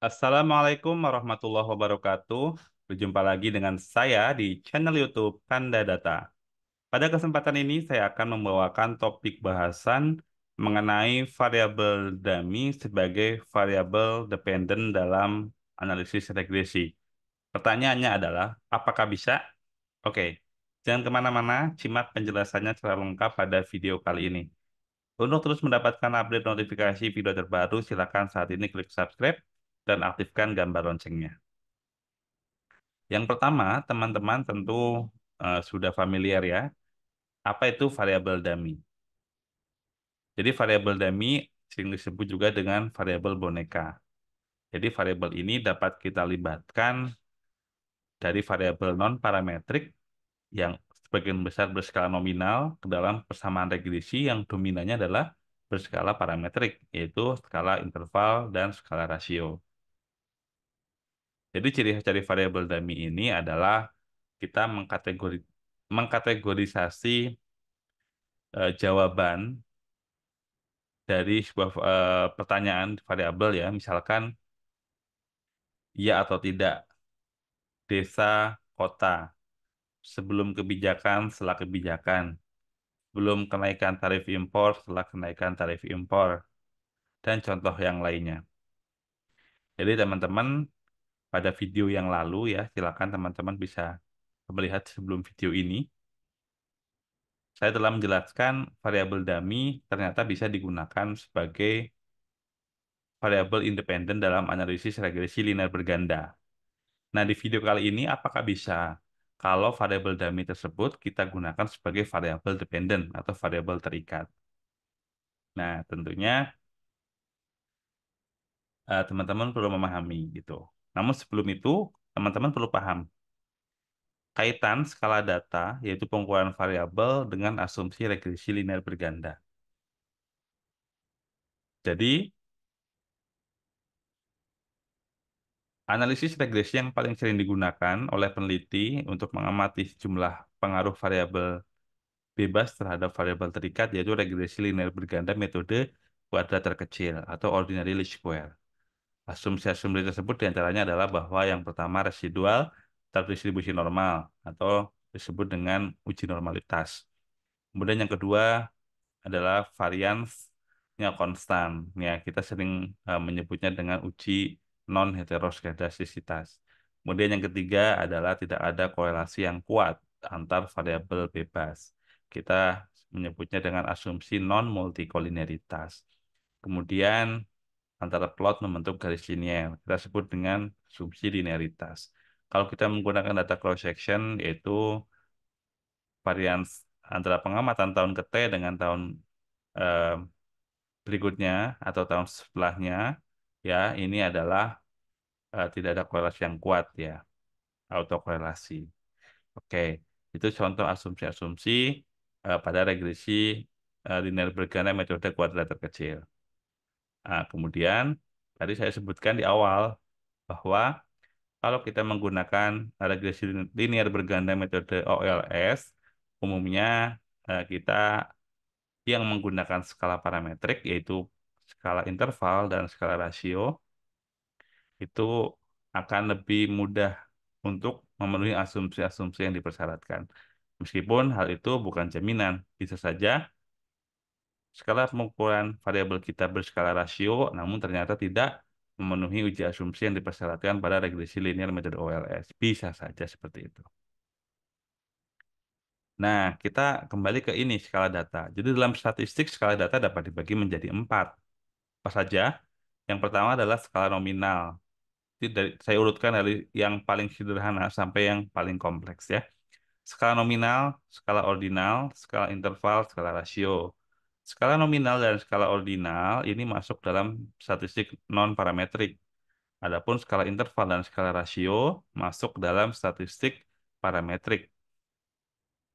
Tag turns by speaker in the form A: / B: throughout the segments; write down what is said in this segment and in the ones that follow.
A: Assalamualaikum warahmatullahi wabarakatuh. Berjumpa lagi dengan saya di channel YouTube Kanda Data. Pada kesempatan ini saya akan membawakan topik bahasan mengenai variabel dummy sebagai variabel dependen dalam analisis regresi. Pertanyaannya adalah, apakah bisa? Oke, jangan kemana-mana, simak penjelasannya secara lengkap pada video kali ini. Untuk terus mendapatkan update notifikasi video terbaru, silakan saat ini klik subscribe dan aktifkan gambar loncengnya. Yang pertama, teman-teman tentu sudah familiar ya, apa itu variabel dummy. Jadi variabel dummy sering disebut juga dengan variabel boneka. Jadi variabel ini dapat kita libatkan dari variabel non-parametrik yang sebagian besar berskala nominal ke dalam persamaan regresi yang dominannya adalah berskala parametrik, yaitu skala interval dan skala rasio. Jadi ciri khas dari variabel dummy ini adalah kita mengkategorisasi jawaban dari sebuah pertanyaan variabel ya, misalkan ya atau tidak, desa, kota, sebelum kebijakan, setelah kebijakan, belum kenaikan tarif impor, setelah kenaikan tarif impor, dan contoh yang lainnya. Jadi teman-teman pada video yang lalu ya, silakan teman-teman bisa melihat sebelum video ini. Saya telah menjelaskan variabel dummy ternyata bisa digunakan sebagai variabel independen dalam analisis regresi linear berganda. Nah, di video kali ini apakah bisa kalau variabel dummy tersebut kita gunakan sebagai variabel dependen atau variabel terikat? Nah, tentunya teman-teman perlu memahami gitu. Namun sebelum itu, teman-teman perlu paham kaitan skala data, yaitu pengukuran variabel dengan asumsi regresi linear berganda. Jadi, analisis regresi yang paling sering digunakan oleh peneliti untuk mengamati jumlah pengaruh variabel bebas terhadap variabel terikat yaitu regresi linear berganda metode kuadrat terkecil atau ordinary least square. Asumsi-asumsi tersebut diantaranya adalah bahwa yang pertama residual terdistribusi normal atau disebut dengan uji normalitas. Kemudian yang kedua adalah variansnya konstan. Ya, kita sering menyebutnya dengan uji non heteroskedastisitas. Kemudian yang ketiga adalah tidak ada korelasi yang kuat antar variabel bebas. Kita menyebutnya dengan asumsi non multikolineritas. Kemudian antara plot membentuk garis linear. Kita sebut dengan asumsi linearitas. Kalau kita menggunakan data cross section yaitu varians antara pengamatan tahun ke T dengan tahun eh, berikutnya atau tahun setelahnya, ya ini adalah tidak ada korelasi yang kuat ya, autokorelasi. Oke, itu contoh asumsi-asumsi pada regresi linear berganda metode kuadrat terkecil. Nah, kemudian tadi saya sebutkan di awal bahwa kalau kita menggunakan regresi linear berganda metode OLS, umumnya kita yang menggunakan skala parametrik yaitu skala interval dan skala rasio itu akan lebih mudah untuk memenuhi asumsi-asumsi yang dipersyaratkan. Meskipun hal itu bukan jaminan, bisa saja skala pengukuran variabel kita berskala rasio, namun ternyata tidak memenuhi uji asumsi yang dipersyaratkan pada regresi linear metode OLS. Bisa saja seperti itu. Nah, kita kembali ke ini skala data. Jadi dalam statistik skala data dapat dibagi menjadi 4. Apa saja? Yang pertama adalah skala nominal. Saya urutkan dari yang paling sederhana sampai yang paling kompleks ya. Skala nominal, skala ordinal, skala interval, skala rasio. Skala nominal dan skala ordinal ini masuk dalam statistik non-parametrik. Adapun skala interval dan skala rasio masuk dalam statistik parametrik.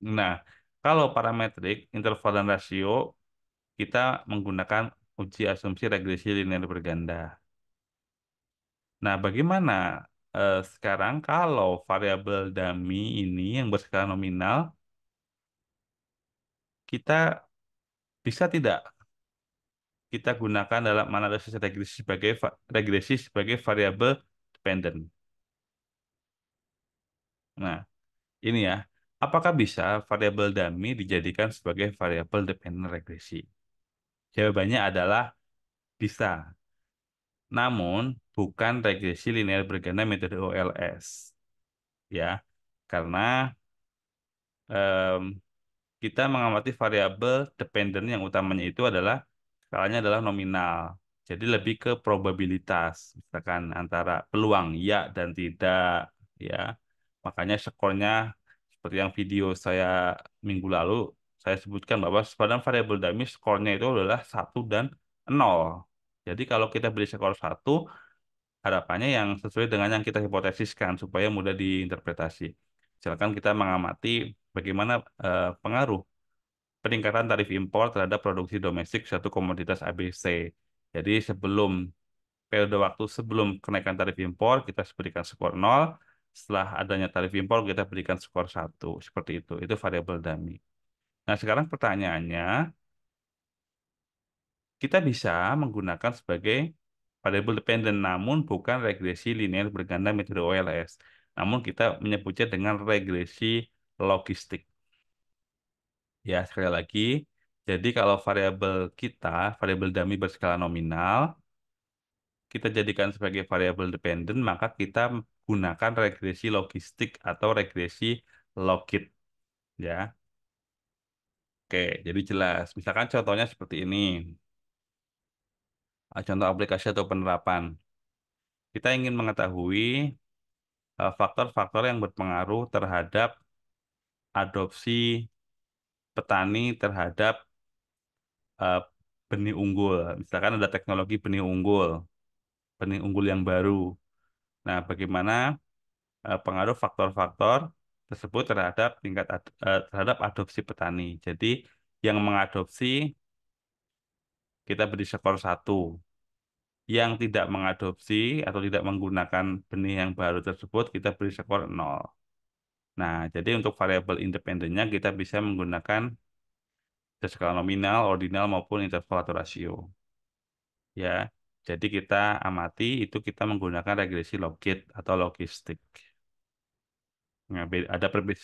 A: Nah, kalau parametrik, interval dan rasio, kita menggunakan uji asumsi regresi linear berganda. Nah, bagaimana sekarang kalau variabel dummy ini yang berskala nominal, kita bisa tidak kita gunakan dalam analisis regresi sebagai variabel dependent. Nah, ini ya, apakah bisa variabel dummy dijadikan sebagai variabel dependent regresi? Jawabannya adalah bisa, namun bukan regresi linear berganda metode OLS, ya, karena em, kita mengamati variabel dependent yang utamanya itu adalah skalanya adalah nominal. Jadi lebih ke probabilitas, misalkan antara peluang ya dan tidak, ya. Makanya skornya seperti yang video saya minggu lalu saya sebutkan bahwa pada variabel dummy skornya itu adalah 1 dan 0. Jadi kalau kita beri skor 1, harapannya yang sesuai dengan yang kita hipotesiskan supaya mudah diinterpretasi. Misalkan kita mengamati bagaimana pengaruh peningkatan tarif impor terhadap produksi domestik suatu komoditas ABC. Jadi periode waktu sebelum kenaikan tarif impor kita berikan skor 0, setelah adanya tarif impor kita berikan skor 1. Seperti itu. Itu variabel dummy. Nah, sekarang pertanyaannya, kita bisa menggunakan sebagai variable dependent namun bukan regresi linear berganda metode OLS. Namun kita menyebutnya dengan regresi logistik. Ya, sekali lagi, jadi kalau variabel dummy berskala nominal, kita jadikan sebagai variabel dependent, maka kita gunakan regresi logistik atau regresi logit. Ya, oke, jadi jelas. Misalkan contohnya seperti ini. Contoh aplikasi atau penerapan. Kita ingin mengetahui faktor-faktor yang berpengaruh terhadap adopsi petani terhadap eh, benih unggul. Misalkan ada teknologi benih unggul yang baru. Nah, bagaimana pengaruh faktor-faktor tersebut terhadap terhadap adopsi petani. Jadi, yang mengadopsi kita beri skor 1. Yang tidak mengadopsi atau tidak menggunakan benih yang baru tersebut kita beri skor 0. Nah, jadi untuk variabel independennya kita bisa menggunakan skala nominal, ordinal maupun interpolator rasio. Ya, jadi kita amati itu kita menggunakan regresi logit atau logistik. Nah,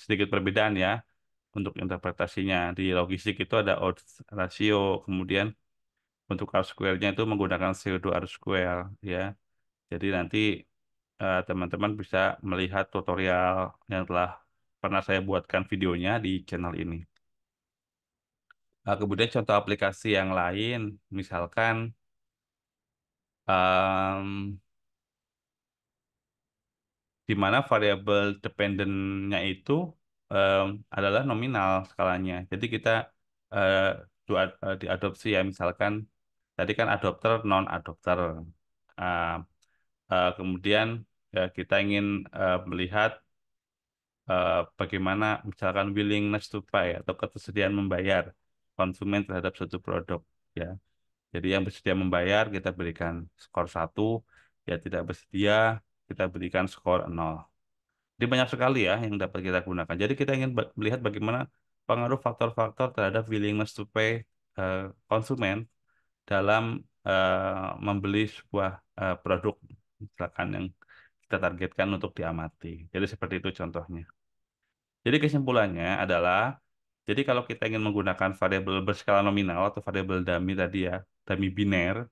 A: sedikit perbedaan ya untuk interpretasinya. Di logistik itu ada odds rasio, kemudian untuk R square-nya itu menggunakan pseudo R square ya. Jadi nanti teman-teman bisa melihat tutorial yang telah pernah saya buatkan videonya di channel ini. Kemudian contoh aplikasi yang lain, misalkan em, di mana variabel dependent-nya itu adalah nominal skalanya. Jadi kita eh, diadopsi ya, misalkan tadi kan adopter, non-adopter. Ah, kemudian kita ingin melihat bagaimana misalkan willingness to pay atau ketersediaan membayar konsumen terhadap suatu produk. Ya. Jadi yang bersedia membayar kita berikan skor 1, ya tidak bersedia kita berikan skor 0. Jadi banyak sekali ya yang dapat kita gunakan. Jadi kita ingin melihat bagaimana pengaruh faktor-faktor terhadap willingness to pay eh, konsumen dalam membeli sebuah produk misalkan yang kita targetkan untuk diamati. Jadi seperti itu contohnya. Jadi kesimpulannya adalah, jadi kalau kita ingin menggunakan variabel berskala nominal atau variabel dummy tadi ya, dummy biner,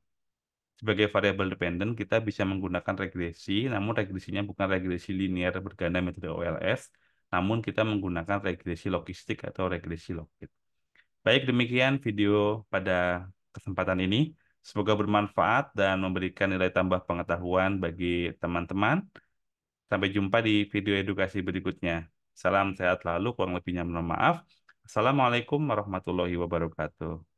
A: sebagai variabel dependent, kita bisa menggunakan regresi, namun regresinya bukan regresi linear berganda metode OLS, namun kita menggunakan regresi logistik atau regresi logit. Baik, demikian video pada kesempatan ini. Semoga bermanfaat dan memberikan nilai tambah pengetahuan bagi teman-teman. Sampai jumpa di video edukasi berikutnya. Salam sehat lalu, kurang lebihnya mohon maaf. Assalamualaikum warahmatullahi wabarakatuh.